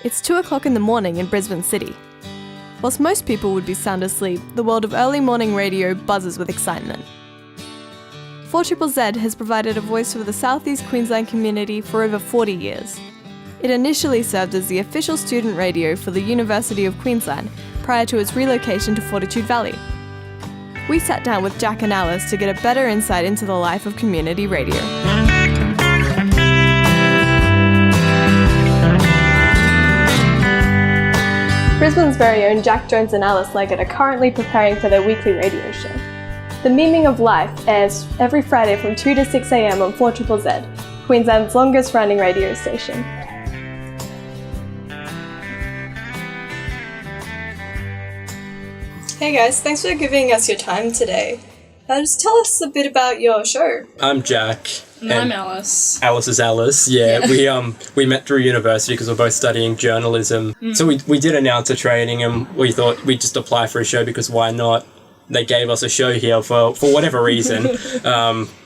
It's 2 o'clock in the morning in Brisbane City. Whilst most people would be sound asleep, the world of early morning radio buzzes with excitement. 4ZZZ has provided a voice for the Southeast Queensland community for over 40 years. It initially served as the official student radio for the University of Queensland prior to its relocation to Fortitude Valley. We sat down with Jack and Alice to get a better insight into the life of community radio. Brisbane's very own Jack Jones and Alice Leggett are currently preparing for their weekly radio show. The Meaning of Life airs every Friday from 2 to 6 a.m. on 4ZZZ, Queensland's longest running radio station. Hey guys, thanks for giving us your time today. Just tell us a bit about your show. I'm Jack. And I'm Alice. Alice is Alice, yeah. We met through university because we're both studying journalism. So we did announcer training and we thought we'd just apply for a show because why not? They gave us a show here for whatever reason.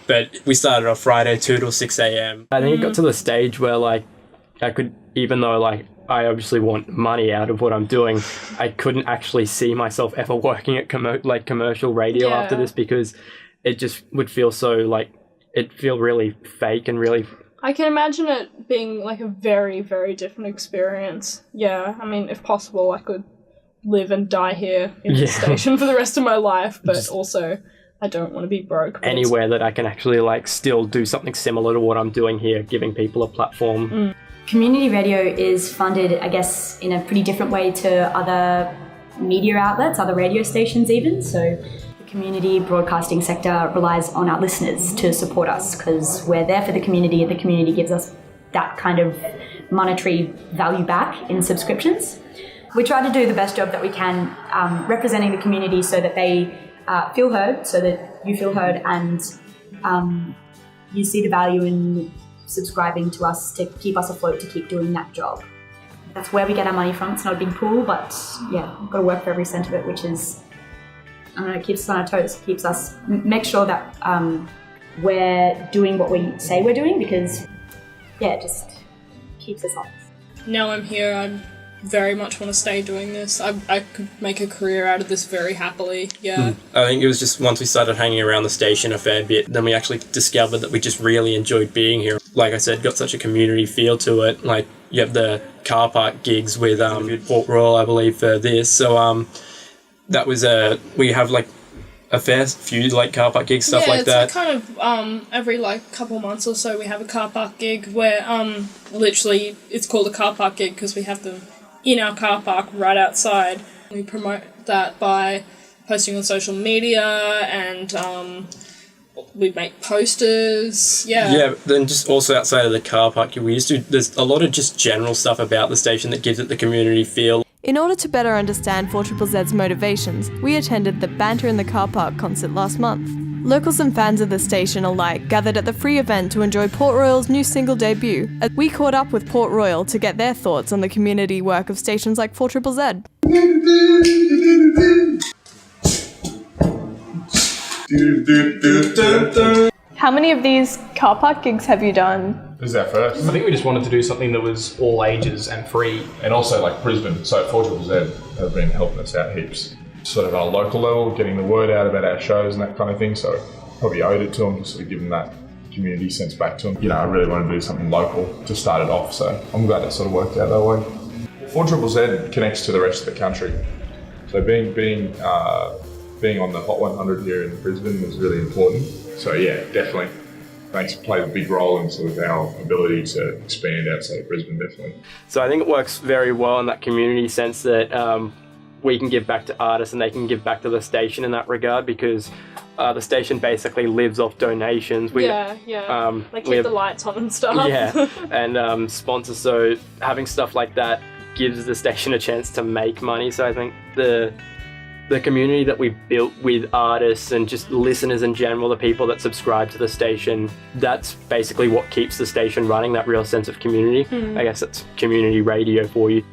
But we started on Friday, 2 till 6 a.m. I think it got to the stage where I could, even though I obviously want money out of what I'm doing, I couldn't actually see myself ever working at commercial radio after this because it just would feel so it'd feel really fake and really... I can imagine it being a very, very different experience. Yeah, I mean, if possible, I could live and die here in the station for the rest of my life, but also I don't want to be broke. Anywhere that I can actually still do something similar to what I'm doing here, giving people a platform. Community radio is funded, I guess, in a pretty different way to other media outlets, other radio stations even. So the community broadcasting sector relies on our listeners to support us because we're there for the community and the community gives us that kind of monetary value back in subscriptions. We try to do the best job that we can representing the community so that they feel heard, so that you feel heard and you see the value in subscribing to us to keep us afloat, to keep doing that job. That's where we get our money from. It's not a big pool, but yeah, we've got to work for every cent of it, which is, it keeps us on our toes, keeps us, make sure that we're doing what we say we're doing because, it just keeps us honest. Now I'm here, I very much want to stay doing this. I could make a career out of this very happily, I think it was just once we started hanging around the station a fair bit, then we actually discovered that we just really enjoyed being here. Like I said, got such a community feel to it. You have the car park gigs with Port Royal, I believe, for this. So that was we have a fair few car park gigs, stuff like that. Yeah, it's kind of every couple months or so we have a car park gig where literally it's called a car park gig because we have them in our car park right outside. We promote that by posting on social media and we make posters. Yeah, then just also outside of the car park, there's a lot of just general stuff about the station that gives it the community feel. In order to better understand 4ZZZ's motivations, we attended the Banter in the Car Park concert last month. Locals and fans of the station alike gathered at the free event to enjoy Port Royal's new single debut. We caught up with Port Royal to get their thoughts on the community work of stations like 4ZZZ. How many of these car park gigs have you done? This is our first. I think we just wanted to do something that was all ages and free. And also Brisbane, so 4ZZZ have been helping us out heaps. Sort of at a local level, getting the word out about our shows and that kind of thing, so probably owed it to them to sort of give them that community sense back to them. I really wanted to do something local to start it off, so I'm glad it sort of worked out that way. 4ZZZ connects to the rest of the country, so being on the Hot 100 here in Brisbane was really important. So yeah, definitely. Thanks, played a big role in sort of our ability to expand outside of Brisbane, definitely. So I think it works very well in that community sense that we can give back to artists and they can give back to the station in that regard because the station basically lives off donations. Keep the lights on and stuff. Yeah, and sponsors, so having stuff like that gives the station a chance to make money. So I think the community that we've built with artists and just listeners in general, the people that subscribe to the station, that's basically what keeps the station running, that real sense of community. I guess that's community radio for you.